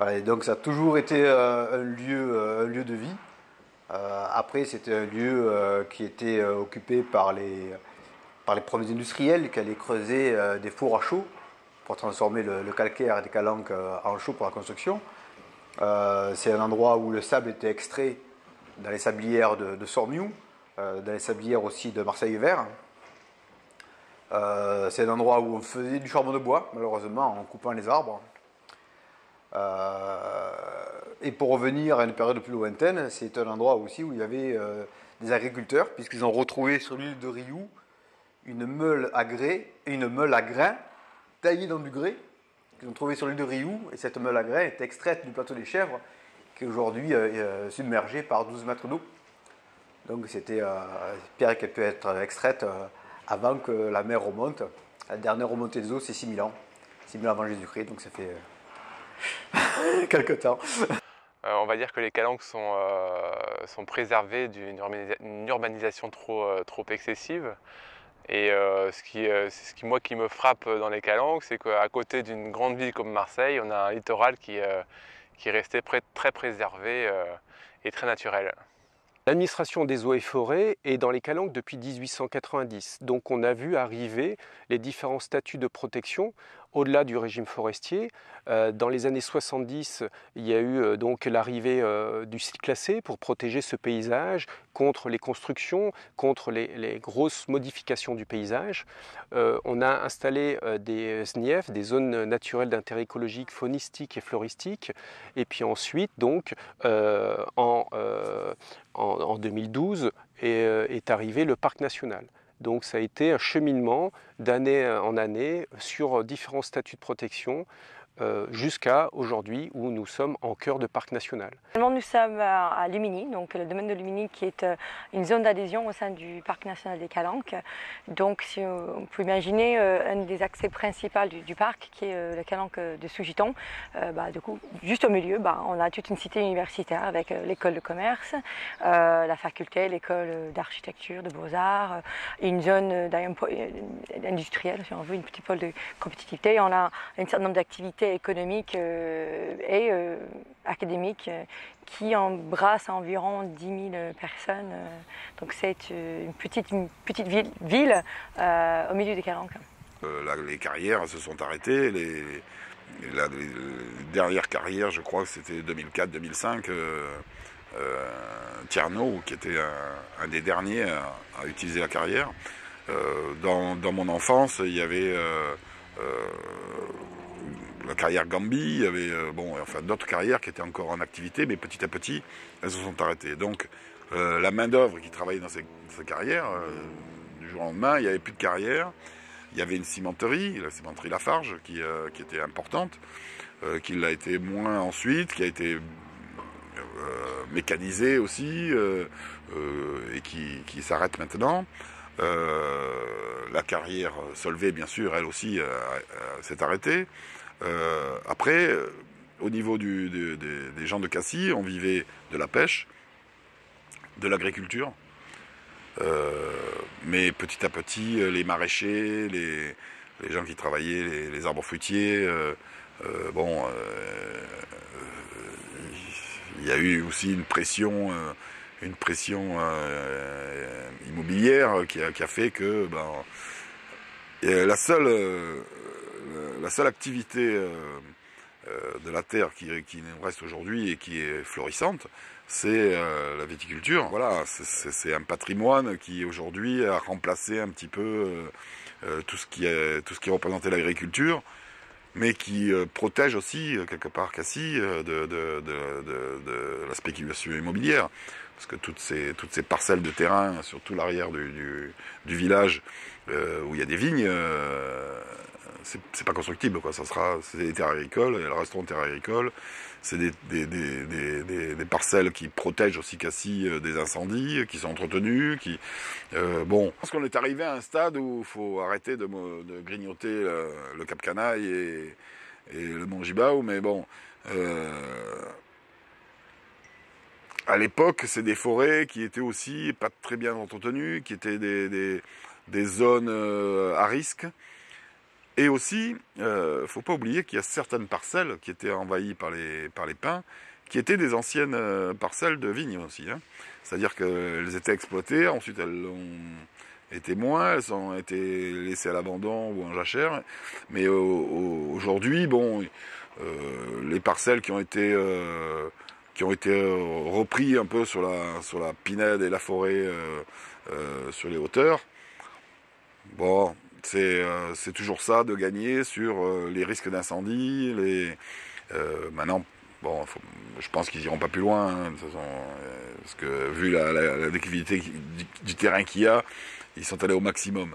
Voilà, et donc ça a toujours été un lieu de vie. Après, c'était un lieu qui était occupé par les premiers industriels qui allaient creuser des fours à chaux pour transformer le calcaire des calanques en chaux pour la construction. C'est un endroit où le sable était extrait dans les sablières de Sormiou, dans les sablières aussi de Marseille-Vert. C'est un endroit où on faisait du charbon de bois, malheureusement, en coupant les arbres. Et pour revenir à une période plus lointaine, c'est un endroit aussi où il y avait des agriculteurs, puisqu'ils ont retrouvé sur l'île de Rioux une meule à grès et une meule à grains taillée dans du grès qu'ils ont trouvé sur l'île de Rioux. Et cette meule à grains est extraite du plateau des Chèvres, qui est aujourd'hui submergé par 12 mètres d'eau. Donc c'était une pierre qui a pu être extraite avant que la mer remonte. La dernière remontée des eaux, c'est 6000 ans. 6000 ans avant Jésus-Christ, donc ça fait quelque temps. On va dire que les calanques sont préservées d'une urbanisation trop excessive. Et ce qui me frappe dans les calanques, c'est qu'à côté d'une grande ville comme Marseille, on a un littoral qui est resté très préservé et très naturel. L'administration des eaux et forêts est dans les calanques depuis 1890. Donc on a vu arriver les différents statuts de protection au-delà du régime forestier. Dans les années 70, il y a eu donc l'arrivée du site classé pour protéger ce paysage contre les constructions, contre les grosses modifications du paysage. On a installé des SNIEF, des zones naturelles d'intérêt écologique, faunistique et floristique. Et puis ensuite, donc, en 2012, est arrivé le parc national. Donc ça a été un cheminement d'année en année sur différents statuts de protection jusqu'à aujourd'hui où nous sommes en cœur de parc national. Nous sommes à Luminy, donc le domaine de Luminy qui est une zone d'adhésion au sein du parc national des Calanques. Donc si on peut imaginer un des accès principaux du parc qui est le Calanque de Sougiton. Du coup, juste au milieu, on a toute une cité universitaire avec l'école de commerce, la faculté, l'école d'architecture, de beaux-arts, une zone industrielle, si on veut, une petite pôle de compétitivité. On a un certain nombre d'activités économiques et académiques qui embrassent environ 10 000 personnes. Donc c'est une petite ville au milieu des Calanques. Les carrières se sont arrêtées. Les dernières carrières, je crois que c'était 2004-2005, Tierno, qui était un des derniers à utiliser la carrière. Dans mon enfance, il y avait la carrière Gambi, il y avait d'autres carrières qui étaient encore en activité, mais petit à petit, elles se sont arrêtées. Donc la main-d'œuvre qui travaillait dans ces carrières, du jour au lendemain, il n'y avait plus de carrière. Il y avait une cimenterie, la cimenterie Lafarge, qui était importante, qui l'a été moins ensuite, qui a été mécanisée aussi, et qui s'arrête maintenant. La carrière Solvay, bien sûr, elle aussi s'est arrêtée. Après, au niveau des gens de Cassis, on vivait de la pêche, de l'agriculture. Mais petit à petit, les maraîchers, les gens qui travaillaient les arbres fruitiers, il y a eu aussi une pression immobilière qui a fait que la seule activité de la terre qui nous reste aujourd'hui et qui est florissante, c'est la viticulture. Voilà, c'est un patrimoine qui aujourd'hui a remplacé un petit peu tout ce qui représentait l'agriculture, mais qui protège aussi quelque part Cassis de la spéculation immobilière. Parce que toutes ces parcelles de terrain sur tout l'arrière du village où il y a des vignes, c'est pas constructible, quoi. C'est des terres agricoles, elles resteront terres agricoles. C'est des parcelles qui protègent aussi Cassis des incendies, qui sont entretenues, je pense qu'on est arrivé à un stade où il faut arrêter de grignoter le Cap Canaille et le Mont Gibao, mais bon. À l'époque, c'est des forêts qui étaient aussi pas très bien entretenues, qui étaient des zones à risque, Et aussi, faut pas oublier qu'il y a certaines parcelles qui étaient envahies par les pins, qui étaient des anciennes parcelles de vignes aussi. Hein. C'est-à-dire qu'elles étaient exploitées, ensuite elles ont été moins, elles ont été laissées à l'abandon ou en jachère. Mais aujourd'hui, bon, les parcelles qui ont été repris un peu sur la pinède et la forêt sur les hauteurs, bon, c'est toujours ça de gagner sur les risques d'incendie. Maintenant, bon, je pense qu'ils iront pas plus loin, hein, de toute façon, parce que vu la déclivité du terrain qu'il y a, ils sont allés au maximum.